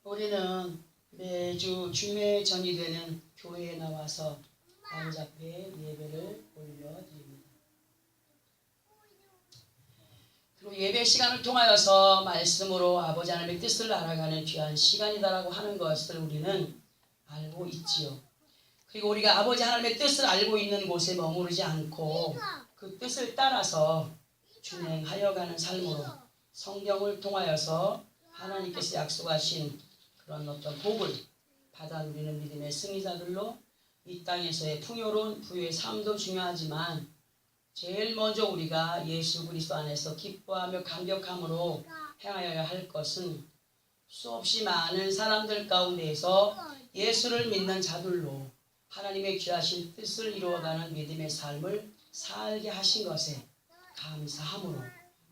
우리는 매주 주님의 전이 되는 교회에 나와서 아버지 앞에 예배를 올려드립니다. 그리고 예배 시간을 통하여서 말씀으로 아버지 하나님의 뜻을 알아가는 귀한 시간이다라고 하는 것을 우리는 알고 있지요. 그리고 우리가 아버지 하나님의 뜻을 알고 있는 곳에 머무르지 않고 그 뜻을 따라서 준행하여 가는 삶으로 성경을 통하여서 하나님께서 약속하신 그런 어떤 복을 받아 누리는 믿음의 승리자들로 이 땅에서의 풍요로운 부유의 삶도 중요하지만 제일 먼저 우리가 예수 그리스도 안에서 기뻐하며 감격함으로 행하여야 할 것은 수없이 많은 사람들 가운데에서 예수를 믿는 자들로 하나님의 귀하신 뜻을 이루어가는 믿음의 삶을 살게 하신 것에 감사함으로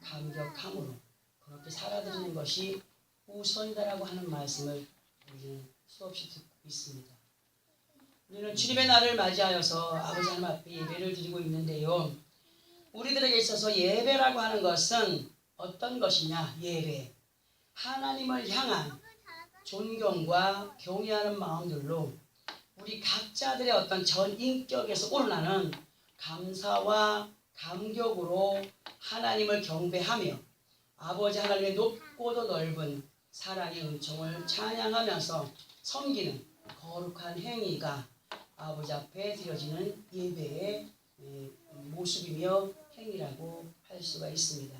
감격함으로 그렇게 살아드리는 것이 우선이다라고 하는 말씀을 우리는 수없이 듣고 있습니다. 우리는 주님의 날을 맞이하여서 아버지 하나님 앞에 예배를 드리고 있는데요. 우리들에게 있어서 예배라고 하는 것은 어떤 것이냐? 예배. 하나님을 향한 존경과 경외하는 마음들로 우리 각자들의 어떤 전 인격에서 우러나는 감사와 감격으로 하나님을 경배하며 아버지 하나님의 높고도 넓은 사랑의 은총을 찬양하면서 섬기는 거룩한 행위가 아버지 앞에 드려지는 예배의 모습이며 행위라고 할 수가 있습니다.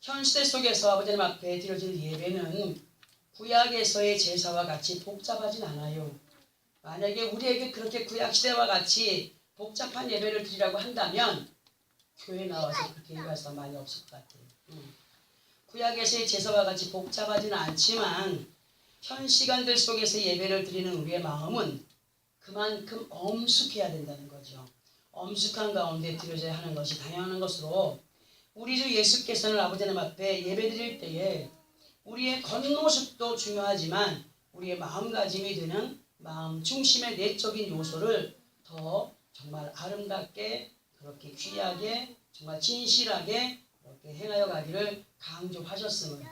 현 시대 속에서 아버지 하나님 앞에 드려지는 예배는 구약에서의 제사와 같이 복잡하진 않아요. 만약에 우리에게 그렇게 구약 시대와 같이 복잡한 예배를 드리라고 한다면 교회 나와서 그렇게 예배할 사람 많이 없을 것 같아요. 구약에서의 제사와 같이 복잡하지는 않지만 현 시간들 속에서 예배를 드리는 우리의 마음은 그만큼 엄숙해야 된다는 거죠. 엄숙한 가운데 드려져야 하는 것이 당연한 것으로 우리 주 예수께서는 아버지 하나님 앞에 예배 드릴 때에 우리의 겉모습도 중요하지만 우리의 마음가짐이 되는 마음 중심의 내적인 요소를 더 정말 아름답게 그렇게 귀하게 정말 진실하게 그렇게 행하여 가기를 강조하셨음을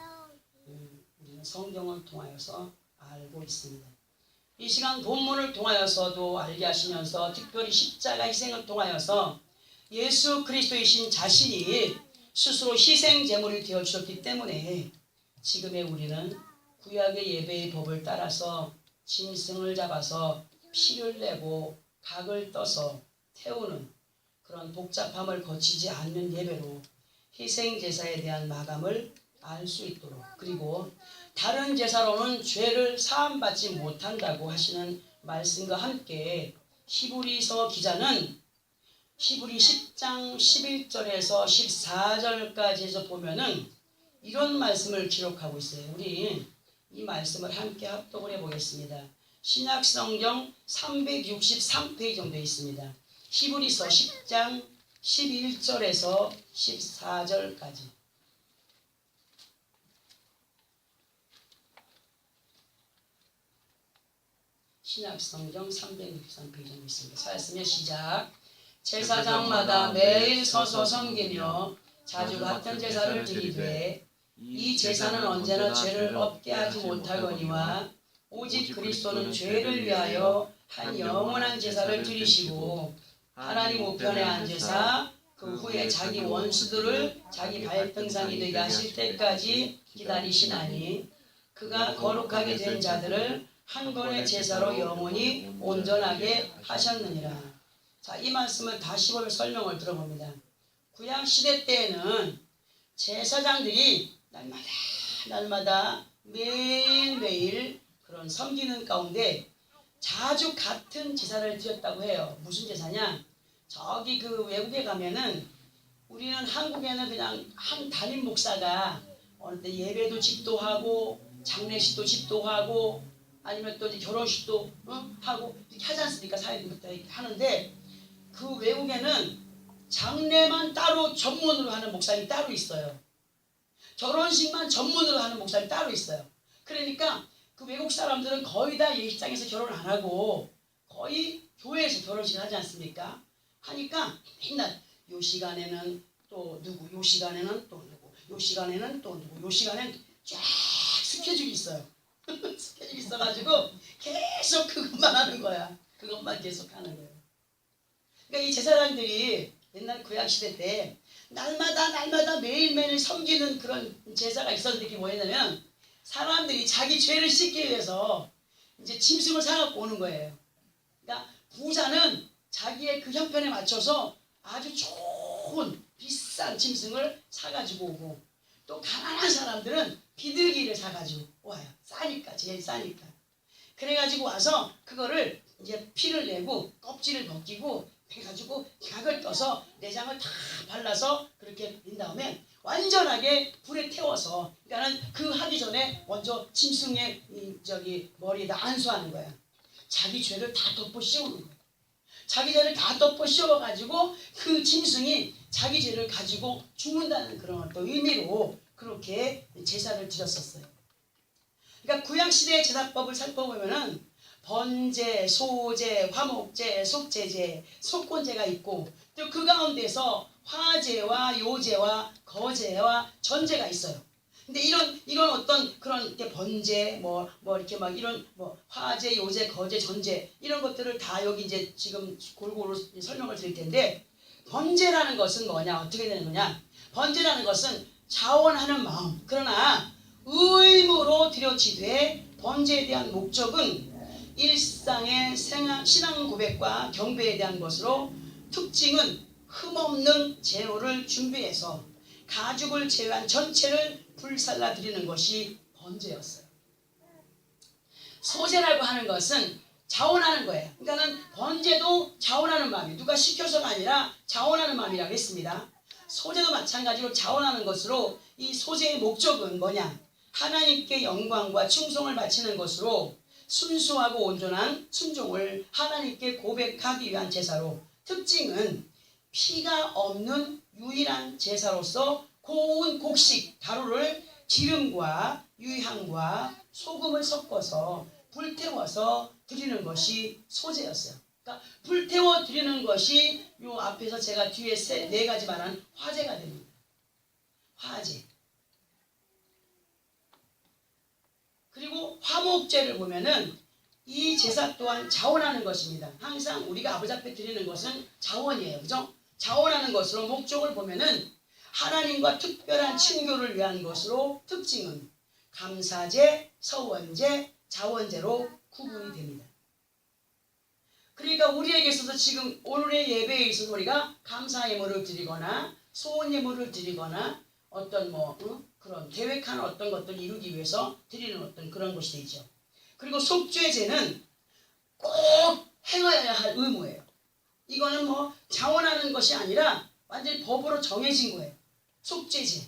우리는 성경을 통하여서 알고 있습니다. 이 시간 본문을 통하여서도 알게 하시면서 특별히 십자가 희생을 통하여서 예수 그리스도이신 자신이 스스로 희생 제물이 되어 주셨기 때문에 지금의 우리는 구약의 예배의 법을 따라서 짐승을 잡아서 피를 내고 각을 떠서 태우는 그런 복잡함을 거치지 않는 예배로 희생 제사에 대한 마감을 알 수 있도록 그리고 다른 제사로는 죄를 사함받지 못한다고 하시는 말씀과 함께 히브리서 기자는 히브리 10장 11절에서 14절까지에서 보면은 이런 말씀을 기록하고 있어요. 우리 이 말씀을 함께 합독을 해보겠습니다. 신약성경 363페이지 정도 있습니다. 히브리서 10장 11절에서 14절까지 신약성경 363페이지 정도 있습니다. 사였으면 시작. 제사장마다 매일 서서 섬기며 자주 같은 제사를 드리되 이 제사는 언제나 죄를 없게 하지 못하거니와 오직 그리스도는 죄를 위하여 한 영원한 제사를 드리시고 하나님 우편에 앉으사 그 후에 자기 원수들을 자기 발등상이 되게 하실 때까지 기다리시나니 그가 거룩하게 된 자들을 한 번의 제사로 영원히 온전하게 하셨느니라. 자, 이 말씀을 다시 한번 설명을 들어봅니다. 구약 시대 때에는 제사장들이 날마다 매일매일 그런 섬기는 가운데 자주 같은 제사를 드렸다고 해요. 무슨 제사냐? 저기 그 외국에 가면은 우리는 한국에는 그냥 한 담임 목사가 어느 때 예배도 집도하고 장례식도 집도하고 아니면 또 결혼식도 하고 이렇게 하지 않습니까? 사회부터 하는데 그 외국에는 장례만 따로 전문으로 하는 목사님이 따로 있어요. 결혼식만 전문으로 하는 목사님이 따로 있어요. 그러니까 그 외국 사람들은 거의 다 예식장에서 결혼 안 하고 거의 교회에서 결혼식을 하지 않습니까? 하니까 맨날 요 시간에는 또 누구, 요 시간에는 또 누구, 요 시간에는 또 누구, 요 시간에는 쫙 스케줄이 있어요. 스케줄이 있어가지고 계속 그것만 하는 거야. 그것만 계속 하는 거예요. 그러니까 이 제사장들이 옛날 구약시대 때 날마다 매일매일 섬기는 그런 제사가 있었는데 그게 뭐였냐면 사람들이 자기 죄를 씻기 위해서 이제 짐승을 사갖고 오는 거예요. 그러니까 부자는 자기의 그 형편에 맞춰서 아주 좋은 비싼 짐승을 사가지고 오고 또 가난한 사람들은 비둘기를 사가지고 와요. 싸니까, 제일 싸니까. 그래가지고 와서 그거를 이제 피를 내고 껍질을 벗기고 해가지고 약을 떠서 내장을 다 발라서 그렇게 린 다음에 완전하게 불에 태워서 그러니까는 그 하기 전에 먼저 짐승의 머리에다 안수하는 거야. 자기 죄를 다 덮어 씌우는 거야. 자기 죄를 다 덮어 씌워가지고 그 짐승이 자기 죄를 가지고 죽는다는 그런 어떤 의미로 그렇게 제사를 드렸었어요. 그러니까 구약시대의 제사법을 살펴보면은 번제, 소제, 화목제, 속제제, 속건제가 있고 또 그 가운데서 화제와 요제와 거제와 전제가 있어요. 근데 이런 어떤 그런 이렇게 번제 뭐 이렇게 막 이런 뭐 화제, 요제, 거제, 전제 이런 것들을 다 여기 이제 지금 골고루 설명을 드릴 텐데 번제라는 것은 뭐냐 어떻게 되는 거냐? 번제라는 것은 자원하는 마음 그러나 의무로 드려지되 번제에 대한 목적은 일상의 신앙 고백과 경배에 대한 것으로 특징은 흠없는 제호를 준비해서 가죽을 제외한 전체를 불살라 드리는 것이 번제였어요. 소제라고 하는 것은 자원하는 거예요. 그러니까는 번제도 자원하는 마음이에요. 누가 시켜서가 아니라 자원하는 마음이라고 했습니다. 소제도 마찬가지로 자원하는 것으로 이 소제의 목적은 뭐냐? 하나님께 영광과 충성을 바치는 것으로 순수하고 온전한 순종을 하나님께 고백하기 위한 제사로 특징은 피가 없는 유일한 제사로서 고운 곡식 가루를 기름과 유향과 소금을 섞어서 불태워서 드리는 것이 소제였어요. 그러니까 불태워 드리는 것이 요 앞에서 제가 뒤에 네 가지 말한 화제가 됩니다. 화제. 그리고 화목제를 보면은 이 제사 또한 자원하는 것입니다. 항상 우리가 아버지 앞에 드리는 것은 자원이에요. 그죠? 자원하는 것으로 목적을 보면은 하나님과 특별한 친교를 위한 것으로 특징은 감사제, 서원제, 자원제로 구분이 됩니다. 그러니까 우리에게 있어서 지금 오늘의 예배에 있어서 우리가 감사 예물을 드리거나 소원 예물을 드리거나 어떤 그런 계획한 어떤 것들을 이루기 위해서 드리는 어떤 그런 것이 되죠. 그리고 속죄제는 꼭 행하여야 할 의무예요. 이거는 자원하는 것이 아니라 완전히 법으로 정해진 거예요. 속죄제.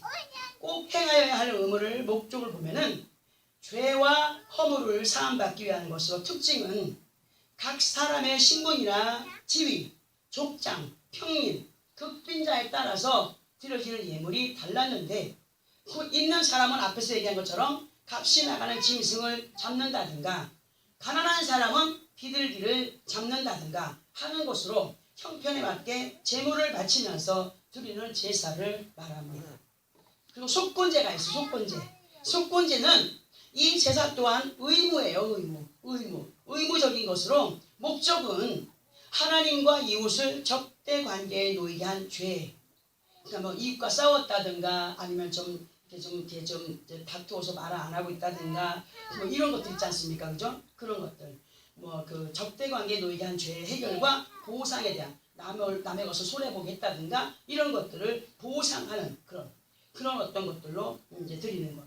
꼭 행하여야 할 의무를 목적을 보면은 죄와 허물을 사함받기 위한 것으로 특징은 각 사람의 신분이나 지위, 족장, 평민, 극빈자에 따라서 드려지는 예물이 달랐는데 그 있는 사람은 앞에서 얘기한 것처럼 값이 나가는 짐승을 잡는다든가 가난한 사람은 비둘기를 잡는다든가 하는 것으로 형편에 맞게 제물을 바치면서 드리는 제사를 말합니다. 그리고 속건제가 있어요. 속건제. 속건제는 이 제사 또한 의무예요. 의무적인 것으로 목적은 하나님과 이웃을 적대 관계에 놓이게 한 죄. 그러니까 이웃과 싸웠다든가 아니면 좀 다투어서 말을 안 하고 있다든가 이런 것들 있지 않습니까? 그죠? 그런 것들. 그 적대 관계에 놓이게 한 죄의 해결과 보상에 대한 남의 것을 손해보게 했다든가 이런 것들을 보상하는 그런 어떤 것들로 이제 드리는 것.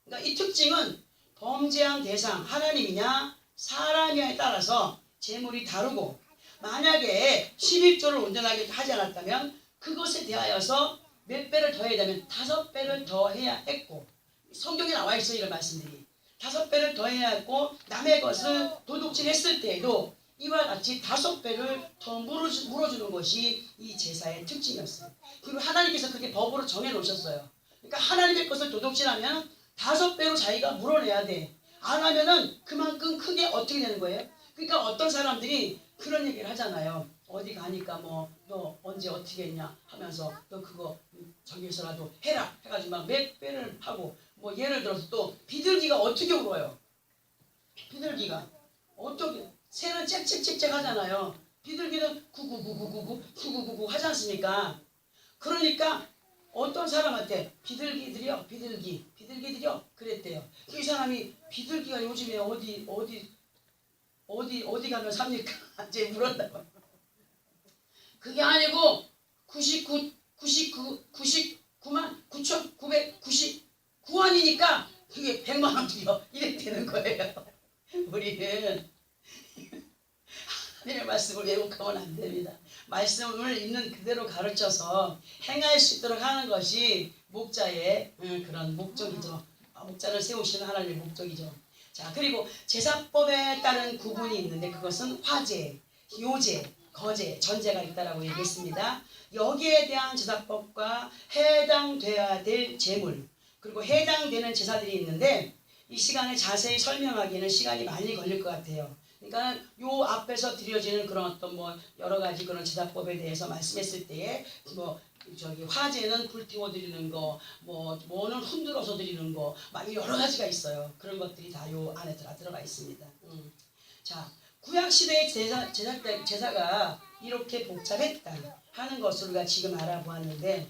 그러니까 이 특징은 범죄한 대상 하나님이냐 사람이냐에 따라서 제물이 다르고 만약에 11조를 온전하게 하지 않았다면 그것에 대하여서 몇 배를 더해야 되면 5배를 더해야 했고 성경에 나와 있어요. 이런 말씀들이 5배를 더해야 했고 남의 것을 도둑질했을 때에도 이와 같이 5배를 더 물어주는 것이 이 제사의 특징이었어요. 그리고 하나님께서 그렇게 법으로 정해놓으셨어요. 그러니까 하나님의 것을 도둑질하면 5배로 자기가 물어내야 돼. 안 하면은 그만큼 크게 어떻게 되는 거예요? 그러니까 어떤 사람들이 그런 얘기를 하잖아요. 어디 가니까 너 언제 어떻게 했냐 하면서 너 그거 저기서라도 해라 해가지고 막 몇 배를 하고 예를 들어서 또 비둘기가 어떻게 울어요? 비둘기가 어떻게 새는 짹짹짹짹 하잖아요. 비둘기는 구구구구구구 하지 않습니까? 그러니까 어떤 사람한테 비둘기들이요, 비둘기들이요 그랬대요. 그 사람이 비둘기가 요즘에 어디 가면 삽니까? 이제 물었다고. 그게 아니고 99만 9,999원이니까 그게 100만 원 드려 이랬다는 거예요. 우리는 하나님의 말씀을 왜곡하면 안 됩니다. 말씀을 있는 그대로 가르쳐서 행할 수 있도록 하는 것이 목자의 그런 목적이죠. 목자를 세우시는 하나님의 목적이죠. 자, 그리고 제사법에 따른 구분이 있는데 그것은 화제, 요제, 거제, 전제가 있다라고 얘기했습니다. 여기에 대한 제사법과 해당돼야 될 제물 그리고 해당되는 제사들이 있는데 이 시간에 자세히 설명하기에는 시간이 많이 걸릴 것 같아요. 그러니까 요 앞에서 드려지는 그런 어떤 뭐 여러 가지 그런 제사법에 대해서 말씀했을 때에 뭐 화제는 불태워 드리는 거, 뭐는 흔들어서 드리는 거, 막 여러 가지가 있어요. 그런 것들이 다 요 안에 들어가 있습니다. 자, 구약 시대의 제사가 이렇게 복잡했다 하는 것을 우리가 지금 알아보았는데,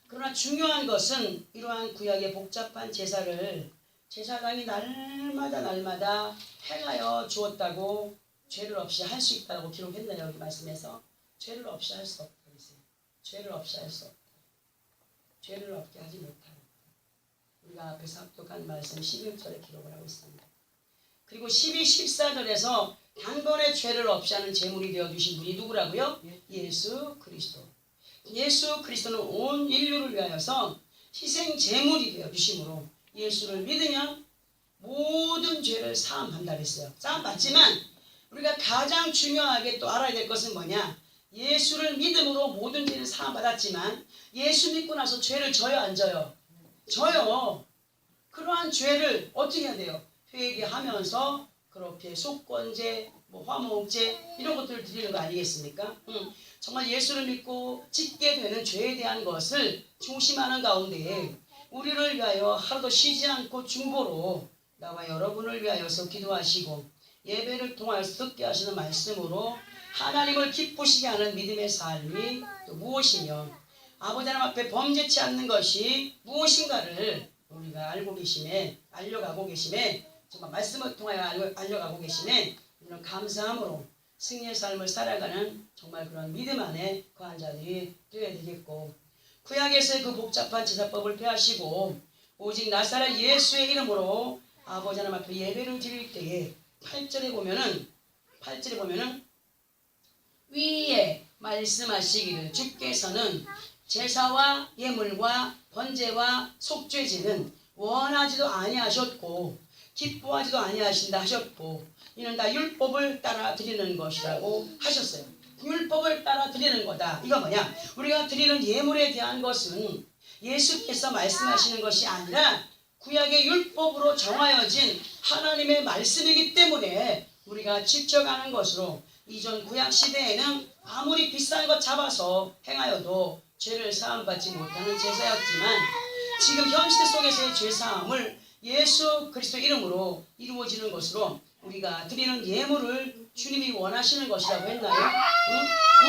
그러나 중요한 것은 이러한 구약의 복잡한 제사를 제사장이 날마다 행하여 주었다고 죄를 없이 할 수 있다고 기록했나요? 여기 말씀에서 죄를 없이 할 수 없다. 죄를 없이 할 수 없다. 죄를 없게 하지 못하고 우리가 앞에서 합독한 말씀 11절에 기록을 하고 있습니다. 그리고 12, 14절에서 단번에 죄를 없이 하는 제물이 되어주신 분이 누구라고요? 예수 그리스도. 예수 그리스도는 온 인류를 위하여서 희생 제물이 되어주심으로 예수를 믿으면 모든 죄를 사함한다 그랬어요. 사함받지만 우리가 가장 중요하게 또 알아야 될 것은 뭐냐? 예수를 믿음으로 모든 죄를 사함받았지만 예수 믿고 나서 죄를 져요 안 져요? 져요. 그러한 죄를 어떻게 해야 돼요? 회개하면서 그렇게 속건제, 화목제 이런 것들을 드리는 거 아니겠습니까? 정말 예수를 믿고 짓게 되는 죄에 대한 것을 조심하는 가운데 우리를 위하여 하루도 쉬지 않고 중보로 나와 여러분을 위하여서 기도하시고 예배를 통하여서 듣게 하시는 말씀으로 하나님을 기쁘시게 하는 믿음의 삶이 또 무엇이며 아버지 하나님 앞에 범죄치 않는 것이 무엇인가를 우리가 알려가고 계심에 정말 말씀을 통하여 알려가고 계심에 우리는 감사함으로 승리의 삶을 살아가는 정말 그런 믿음 안에 거한 자들이 되어야 되겠고, 구약에서의 그 복잡한 제사법을 폐하시고 오직 나사렛 예수의 이름으로 아버지 하나님 앞에 예배를 드릴 때에 8절에 보면은 위에 말씀하시기를 주께서는 제사와 예물과 번제와 속죄제는 원하지도 아니하셨고 기뻐하지도 아니하신다 하셨고 이는 다 율법을 따라 드리는 것이라고 하셨어요. 율법을 따라 드리는 거다. 이거 뭐냐? 우리가 드리는 예물에 대한 것은 예수께서 말씀하시는 것이 아니라 구약의 율법으로 정하여진 하나님의 말씀이기 때문에 우리가 지켜가는 것으로, 이전 구약 시대에는 아무리 비싼 것 잡아서 행하여도 죄를 사함받지 못하는 제사였지만 지금 현 시대 속에서의 죄사함을 예수 그리스도 이름으로 이루어지는 것으로 우리가 드리는 예물을 주님이 원하시는 것이라고 했나요?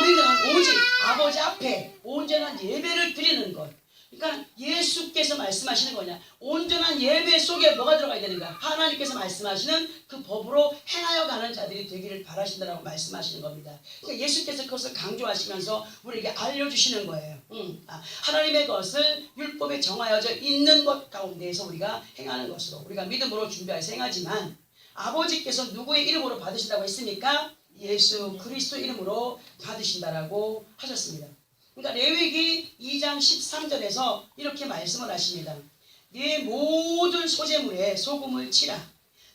우리는 오직 아버지 앞에 온전한 예배를 드리는 것. 그러니까 예수께서 말씀하시는 거냐? 온전한 예배 속에 뭐가 들어가야 되는가? 하나님께서 말씀하시는 그 법으로 행하여 가는 자들이 되기를 바라신다라고 말씀하시는 겁니다. 그러니까 예수께서 그것을 강조하시면서 우리에게 알려주시는 거예요. 하나님의 것을 율법에 정하여져 있는 것 가운데에서 우리가 행하는 것으로 우리가 믿음으로 준비해서 행하지만 아버지께서 누구의 이름으로 받으신다고 했습니까? 예수 그리스도 이름으로 받으신다라고 하셨습니다. 그러니까 레위기 2장 13절에서 이렇게 말씀을 하십니다. 네 모든 소재물에 소금을 치라.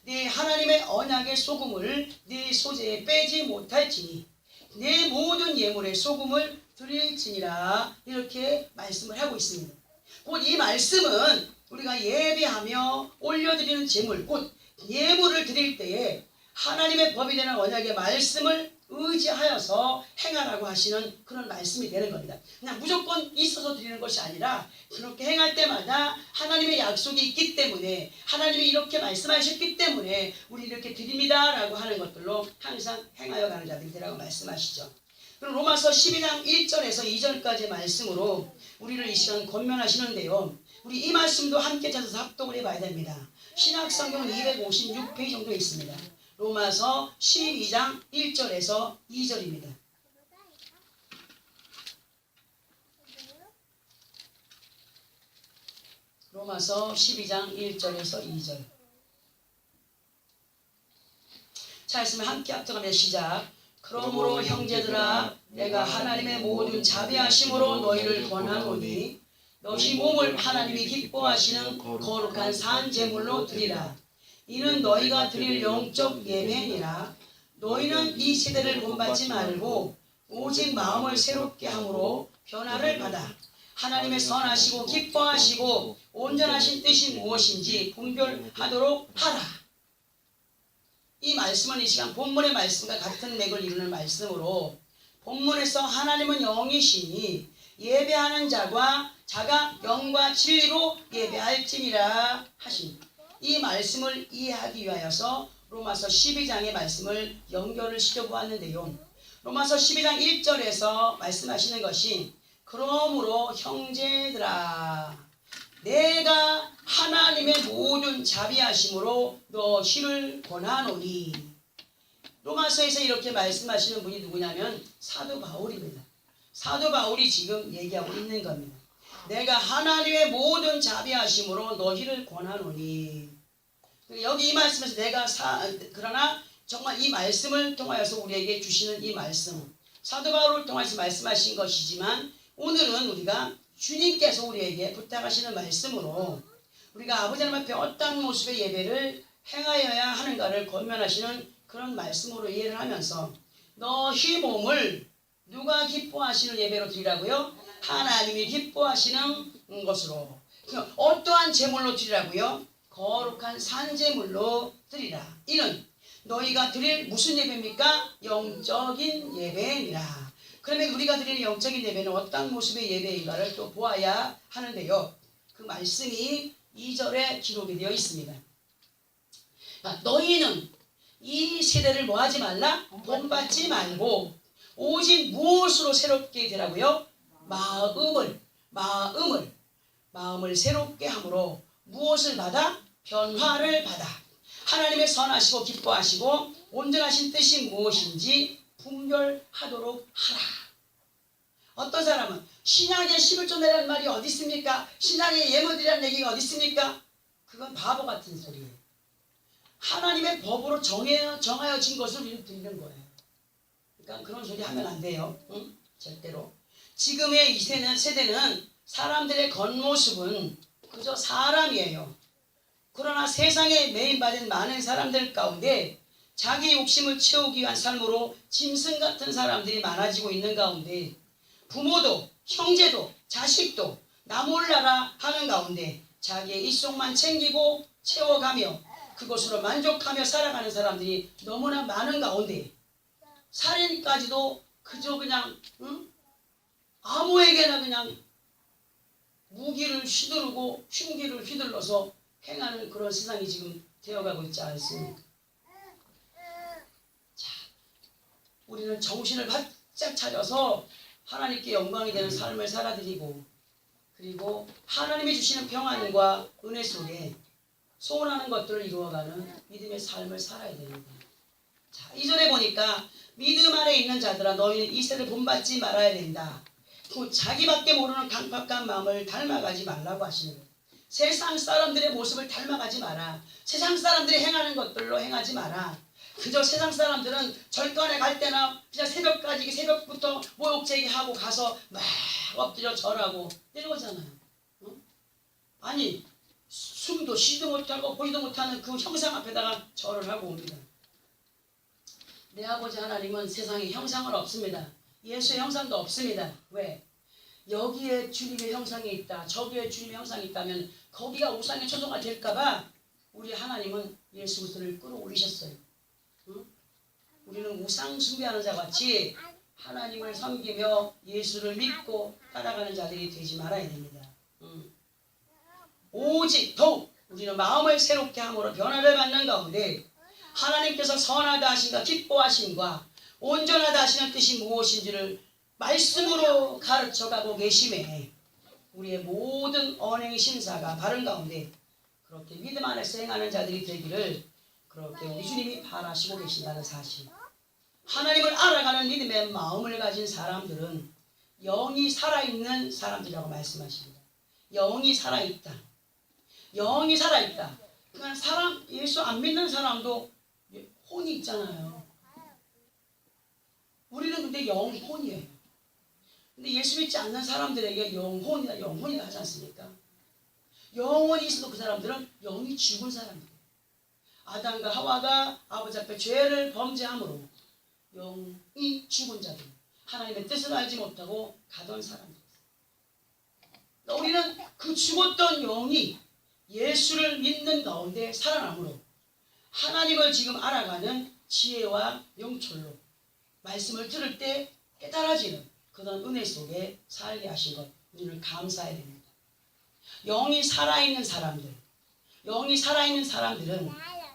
네 하나님의 언약의 소금을 네 소재에 빼지 못할지니 네 모든 예물에 소금을 드릴지니라. 이렇게 말씀을 하고 있습니다. 곧 이 말씀은 우리가 예배하며 올려드리는 제물, 곧 예물을 드릴 때에 하나님의 법이 되는 언약의 말씀을 의지하여서 행하라고 하시는 그런 말씀이 되는 겁니다. 그냥 무조건 있어서 드리는 것이 아니라 그렇게 행할 때마다 하나님의 약속이 있기 때문에 하나님이 이렇게 말씀하셨기 때문에 우리 이렇게 드립니다라고 하는 것들로 항상 행하여 가는 자들이 되라고 말씀하시죠. 그럼 로마서 12장 1절에서 2절까지의 말씀으로 우리를 이 시간 권면하시는데요. 우리 이 말씀도 함께 찾아서 합독을 해봐야 됩니다. 신약성경은 256페이지 정도 있습니다. 로마서 12장 1절에서 2절입니다. 로마서 12장 1절에서 2절. 자, 있으면 함께 합독하며 시작. 그러므로 형제들아 내가 하나님의 모든 자비하심으로 너희를 권하노니 너희 몸을 하나님이 기뻐하시는 거룩한 산 제물로 드리라. 이는 너희가 드릴 영적 예배니라. 너희는 이 세대를 본받지 말고 오직 마음을 새롭게 함으로 변화를 받아 하나님의 선하시고 기뻐하시고 온전하신 뜻이 무엇인지 분별하도록 하라. 이 말씀은 이 시간 본문의 말씀과 같은 맥을 이루는 말씀으로 본문에서 하나님은 영이시니 예배하는 자가 영과 진리로 예배할지니라 하신 이 말씀을 이해하기 위하여서 로마서 12장의 말씀을 연결을 시켜보았는데요. 로마서 12장 1절에서 말씀하시는 것이 그러므로 형제들아 내가 하나님의 모든 자비하심으로 너희를 권하노니. 로마서에서 이렇게 말씀하시는 분이 누구냐면 사도 바울입니다. 사도 바울이 지금 얘기하고 있는 겁니다. 내가 하나님의 모든 자비하심으로 너희를 권하노니. 여기 이 말씀에서 그러나 정말 이 말씀을 통하여서 우리에게 주시는 이 말씀, 사도 바울을 통해서 말씀하신 것이지만 오늘은 우리가 주님께서 우리에게 부탁하시는 말씀으로 우리가 아버지 하나님 앞에 어떤 모습의 예배를 행하여야 하는가를 권면하시는 그런 말씀으로 이해를 하면서 너희 몸을 누가 기뻐하시는 예배로 드리라고요? 하나님이 기뻐하시는 것으로. 어떠한 제물로 드리라고요? 거룩한 산제물로 드리라. 이는 너희가 드릴 무슨 예배입니까? 영적인 예배니라. 그러면 우리가 드리는 영적인 예배는 어떤 모습의 예배인가를 또 보아야 하는데요. 그 말씀이 2절에 기록이 되어 있습니다. 너희는 이 세대를 뭐하지 말라? 본받지 말고 오직 무엇으로 새롭게 되라고요? 마음을 새롭게 함으로 무엇을 받아? 변화를 받아 하나님의 선하시고 기뻐하시고 온전하신 뜻이 무엇인지 분별하도록 하라. 어떤 사람은 신약에 11조 내라는 말이 어디 있습니까? 신약에 예물드리라는 얘기가 어디 있습니까? 그건 바보 같은 소리예요. 하나님의 법으로 정하여진 것을 우리는 드리는 거예요. 그러니까 그런 소리 하면 안 돼요. 응? 절대로. 지금의 이 세대는 사람들의 겉모습은 그저 사람이에요. 그러나 세상에 매인받은 많은 사람들 가운데 자기 욕심을 채우기 위한 삶으로 짐승 같은 사람들이 많아지고 있는 가운데 부모도 형제도 자식도 나 몰라라 하는 가운데 자기의 입속만 챙기고 채워가며 그것으로 만족하며 살아가는 사람들이 너무나 많은 가운데 살인까지도 그저 그냥 아무에게나 그냥 무기를 휘두르고 흉기를 휘둘러서 행하는 그런 세상이 지금 되어가고 있지 않습니까? 자, 우리는 정신을 바짝 차려서 하나님께 영광이 되는 삶을 살아드리고 그리고 하나님이 주시는 평안과 은혜 속에 소원하는 것들을 이루어가는 믿음의 삶을 살아야 됩니다. 자, 2절에 보니까 믿음 안에 있는 자들아 너희는 이 세대를 본받지 말아야 된다. 자기밖에 모르는 강팍한 마음을 닮아가지 말라고 하시는 거예요. 세상 사람들의 모습을 닮아가지 마라. 세상 사람들이 행하는 것들로 행하지 마라. 그저 세상 사람들은 절간에 갈 때나 그냥 새벽부터 모욕제기하고 가서 막 엎드려 절하고 이러잖아요. 아니 숨도 쉬도 못하고 보지도 못하는 그 형상 앞에다가 절을 하고 옵니다. 내 아버지 하나님은 세상에 형상은 없습니다. 예수의 형상도 없습니다. 왜? 여기에 주님의 형상이 있다. 저기에 주님의 형상이 있다면 거기가 우상의 초소가 될까봐 우리 하나님은 예수 그리스도를 끌어올리셨어요. 응? 우리는 우상 숭배하는 자와 같이 하나님을 섬기며 예수를 믿고 따라가는 자들이 되지 말아야 됩니다. 오직 더욱 우리는 마음을 새롭게 함으로 변화를 받는 가운데 하나님께서 선하다 하심과 기뻐하심과 온전하다 하시는 뜻이 무엇인지를 말씀으로 가르쳐가고 계심에 우리의 모든 언행 신사가 바른 가운데 그렇게 믿음 안에서 행하는 자들이 되기를 그렇게 우리 주님이 바라시고 계신다는 사실. 하나님을 알아가는 믿음의 마음을 가진 사람들은 영이 살아있는 사람들이라고 말씀하십니다. 영이 살아있다. 영이 살아있다. 그러니까 사람, 예수 안 믿는 사람도 혼이 있잖아요. 우리는 근데 영혼이에요. 근데 예수 믿지 않는 사람들에게 영혼이다 하지 않습니까? 영혼이 있어도 그 사람들은 영이 죽은 사람들이에요. 아담과 하와가 아버지 앞에 죄를 범죄함으로 영이 죽은 자들, 하나님의 뜻을 알지 못하고 가던 사람들이에요. 우리는 그 죽었던 영이 예수를 믿는 가운데 살아남으로 하나님을 지금 알아가는 지혜와 명철로 말씀을 들을 때 깨달아지는 그런 은혜 속에 살게 하신 것 우리는 감사해야 됩니다. 영이 살아있는 사람들, 영이 살아있는 사람들은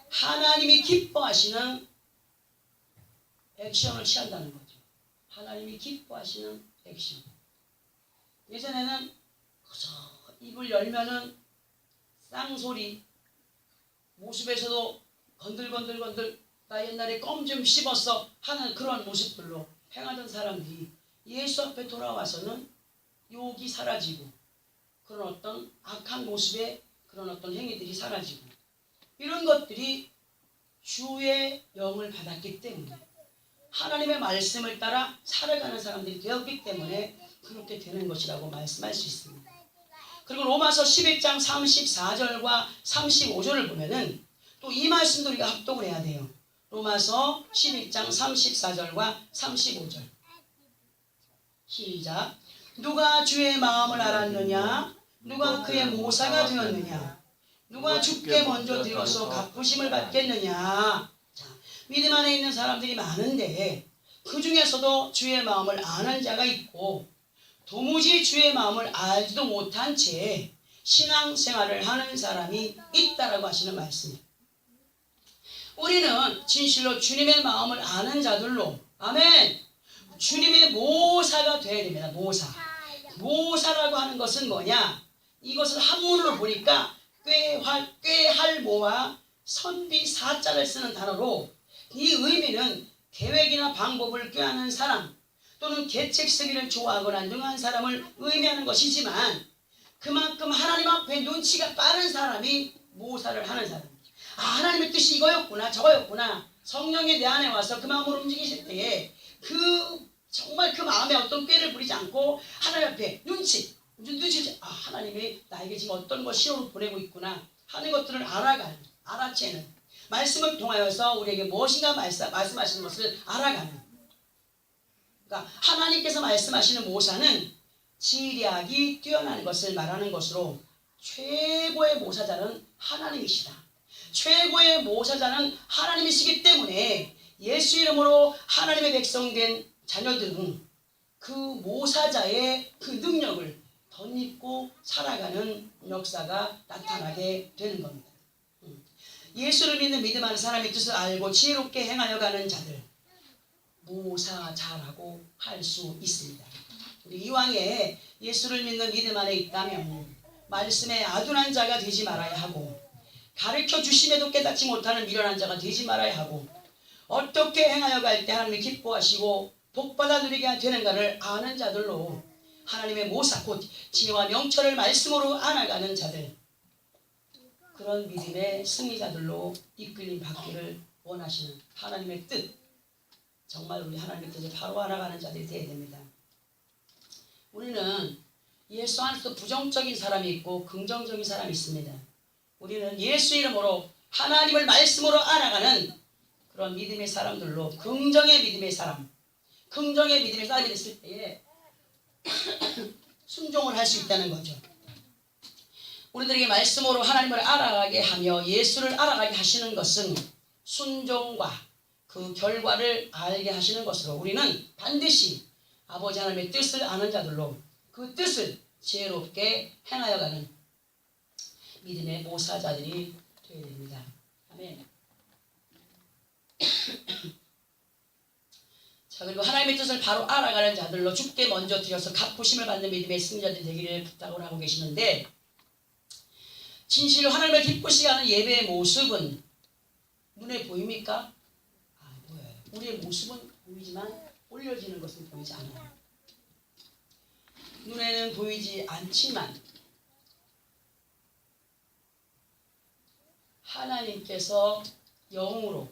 하나님이 기뻐하시는 액션을 취한다는 거죠. 하나님이 기뻐하시는 액션. 예전에는 그저 입을 열면은 쌍소리, 모습에서도 건들건들건들 나 옛날에 껌 좀 씹었어 하는 그런 모습들로 행하던 사람들이 예수 앞에 돌아와서는 욕이 사라지고 그런 어떤 악한 모습의 그런 어떤 행위들이 사라지고 이런 것들이 주의 영을 받았기 때문에 하나님의 말씀을 따라 살아가는 사람들이 되었기 때문에 그렇게 되는 것이라고 말씀할 수 있습니다. 그리고 로마서 11장 34절과 35절을 보면은 또 이 말씀도 우리가 합독을 해야 돼요. 로마서 11장 34절과 35절. 시작. 누가 주의 마음을 알았느냐? 누가 그의 모사가 되었느냐? 누가 주께 먼저 되어서 갚으심을 받겠느냐? 자, 믿음 안에 있는 사람들이 많은데 그 중에서도 주의 마음을 아는 자가 있고 도무지 주의 마음을 알지도 못한 채 신앙생활을 하는 사람이 있다라고 하시는 말씀입니다. 우리는 진실로 주님의 마음을 아는 자들로 아멘 주님의 모사가 되어야 됩니다. 모사라고 하는 것은 뭐냐? 이것을 한문으로 보니까 꾀할모와 선비사자를 쓰는 단어로 이 의미는 계획이나 방법을 꾀하는 사람 또는 계책 쓰기를 좋아하거나 능한 사람을 의미하는 것이지만 그만큼 하나님 앞에 눈치가 빠른 사람이 모사를 하는 사람. 아, 하나님의 뜻이 이거였구나 저거였구나. 성령이 내 안에 와서 그 마음으로 움직이실 때에 정말 그 마음에 어떤 꾀를 부리지 않고 하나님 앞에 눈치 아, 하나님이 나에게 지금 어떤 거 시험을 보내고 있구나 하는 것들을 알아채는 말씀을 통하여서 우리에게 무엇인가 말씀하시는 것을 알아가는. 그러니까 하나님께서 말씀하시는 모사는 지략이 뛰어난 것을 말하는 것으로 최고의 모사자는 하나님이시다. 최고의 모사자는 하나님이시기 때문에 예수 이름으로 하나님의 백성된 자녀들은 그 모사자의 그 능력을 덧입고 살아가는 역사가 나타나게 되는 겁니다. 예수를 믿는 믿음 하는 사람의 뜻을 알고 지혜롭게 행하여 가는 자들 모사자라고 할 수 있습니다. 우리 이왕에 예수를 믿는 믿음 안에 있다면 말씀에 아둔한 자가 되지 말아야 하고 가르쳐 주심에도 깨닫지 못하는 미련한 자가 되지 말아야 하고 어떻게 행하여 갈 때 하나님이 기뻐하시고 복받아 누리게 되는가를 아는 자들로 하나님의 모사 곧 지혜와 명철을 말씀으로 알아가는 자들 그런 믿음의 승리자들로 이끌림 받기를 원하시는 하나님의 뜻 정말 우리 하나님의 뜻을 바로 알아가는 자들이 되어야 됩니다. 우리는 예수 안에서 부정적인 사람이 있고 긍정적인 사람이 있습니다. 우리는 예수 이름으로 하나님을 말씀으로 알아가는 그런 믿음의 사람들로 긍정의 믿음의 사람이 됐을 때에 순종을 할 수 있다는 거죠. 우리들에게 말씀으로 하나님을 알아가게 하며 예수를 알아가게 하시는 것은 순종과 그 결과를 알게 하시는 것으로 우리는 반드시 아버지 하나님의 뜻을 아는 자들로 그 뜻을 지혜롭게 행하여가는 믿음의 모사자들이 되어야 됩니다. 아멘. 자, 그리고 하나님의 뜻을 바로 알아가는 자들로 주께 먼저 드려서 갚으심을 받는 믿음의 승리자들이 되기를 부탁을 하고 계시는데, 진실로 하나님을 기쁘시게 하는 예배의 모습은 눈에 보입니까? 보여요. 우리의 모습은 보이지만 올려지는 것은 보이지 않아요. 눈에는 보이지 않지만 하나님께서 영으로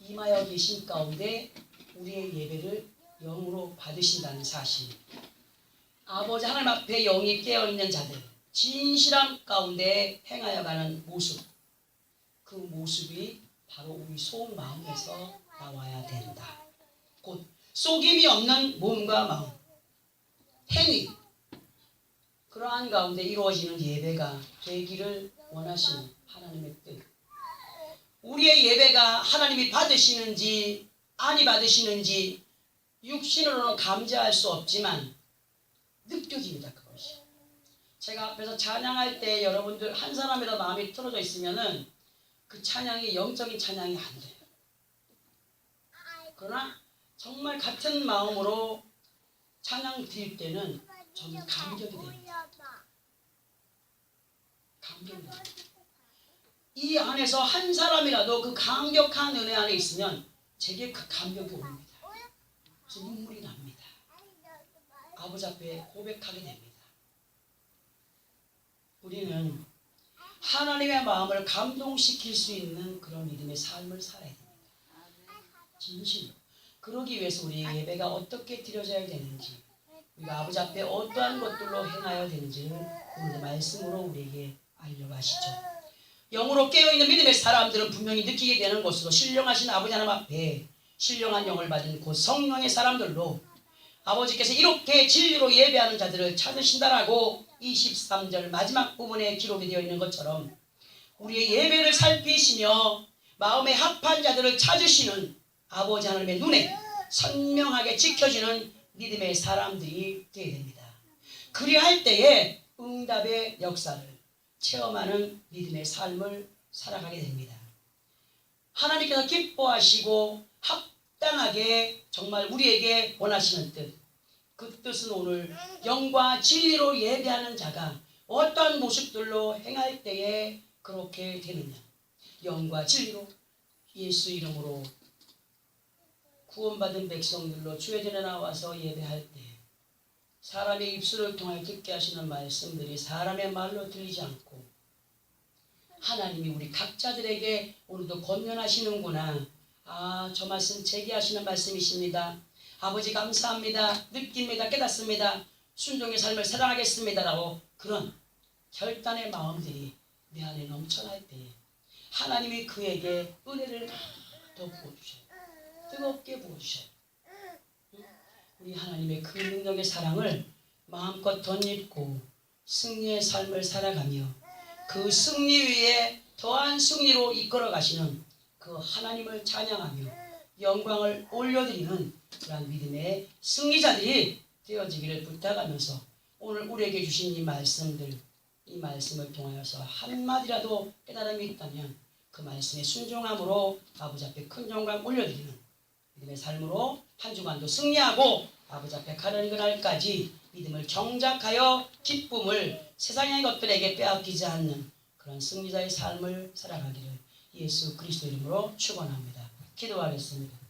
임하여 계신 가운데 우리의 예배를 영으로 받으신다는 사실, 아버지 하나님 앞에 영이 깨어있는 자들, 진실함 가운데 행하여가는 모습, 그 모습이 바로 우리 속마음에서 나와야 된다. 곧 속임이 없는 몸과 마음, 행위, 그러한 가운데 이루어지는 예배가 되기를 원하시는 하나님의 뜻. 우리의 예배가 하나님이 받으시는지 아니 받으시는지 육신으로는 감지할 수 없지만 느껴집니다. 그것이. 제가 앞에서 찬양할 때 여러분들 한 사람이라도 마음이 틀어져 있으면은 그 찬양이 영적인 찬양이 안 돼요. 그러나 정말 같은 마음으로 찬양 드릴 때는 저는 감격이 됩니다. 감격이 됩니다. 이 안에서 한 사람이라도 그 감격한 은혜 안에 있으면 제게 그 감격이 옵니다. 그래서 눈물이 납니다. 아버지 앞에 고백하게 됩니다. 우리는 하나님의 마음을 감동시킬 수 있는 그런 믿음의 삶을 살아야 됩니다. 진실로. 그러기 위해서 우리 예배가 어떻게 드려져야 되는지, 우리가 아버지 앞에 어떠한 것들로 행하여야 되는지를 오늘의 말씀으로 우리에게 알려가시죠. 영으로 깨어있는 믿음의 사람들은 분명히 느끼게 되는 것으로 신령하신 아버지 하나님 앞에 신령한 영을 받은 그 성령의 사람들로 아버지께서 이렇게 진리로 예배하는 자들을 찾으신다라고 23절 마지막 부분에 기록이 되어 있는 것처럼 우리의 예배를 살피시며 마음에 합한 자들을 찾으시는 아버지 하나님의 눈에 선명하게 지켜지는 믿음의 사람들이 되어야 됩니다. 그리할 때에 응답의 역사를 체험하는 믿음의 삶을 살아가게 됩니다. 하나님께서 기뻐하시고 합당하게 정말 우리에게 원하시는 뜻, 그 뜻은 오늘 영과 진리로 예배하는 자가 어떠한 모습들로 행할 때에 그렇게 되느냐. 영과 진리로 예수 이름으로 구원받은 백성들로 주의 전에 나와서 예배할 때 사람의 입술을 통하여 듣게 하시는 말씀들이 사람의 말로 들리지 않고 하나님이 우리 각자들에게 오늘도 권면하시는구나. 저 말씀 제기하시는 말씀이십니다. 아버지 감사합니다. 느낍니다. 깨닫습니다. 순종의 삶을 사랑하겠습니다. 라고 그런 결단의 마음들이 내 안에 넘쳐날 때 하나님이 그에게 은혜를 더 부어주셔요. 뜨겁게 부어주셔요. 우리 하나님의 그 능력의 사랑을 마음껏 덧입고 승리의 삶을 살아가며 그 승리 위에 더한 승리로 이끌어 가시는 그 하나님을 찬양하며 영광을 올려드리는 그러한 믿음의 승리자들이 되어지기를 부탁하면서 오늘 우리에게 주신 이 말씀들, 이 말씀을 통하여서 한마디라도 깨달음이 있다면 그 말씀에 순종함으로 아버지 앞에 큰 영광 올려드리는 믿음의 삶으로 한 주간도 승리하고 아버지 앞에 가는 그날까지 믿음을 정작하여 기쁨을 세상의 것들에게 빼앗기지 않는 그런 승리자의 삶을 살아가기를 예수 그리스도 이름으로 축원합니다. 기도하겠습니다.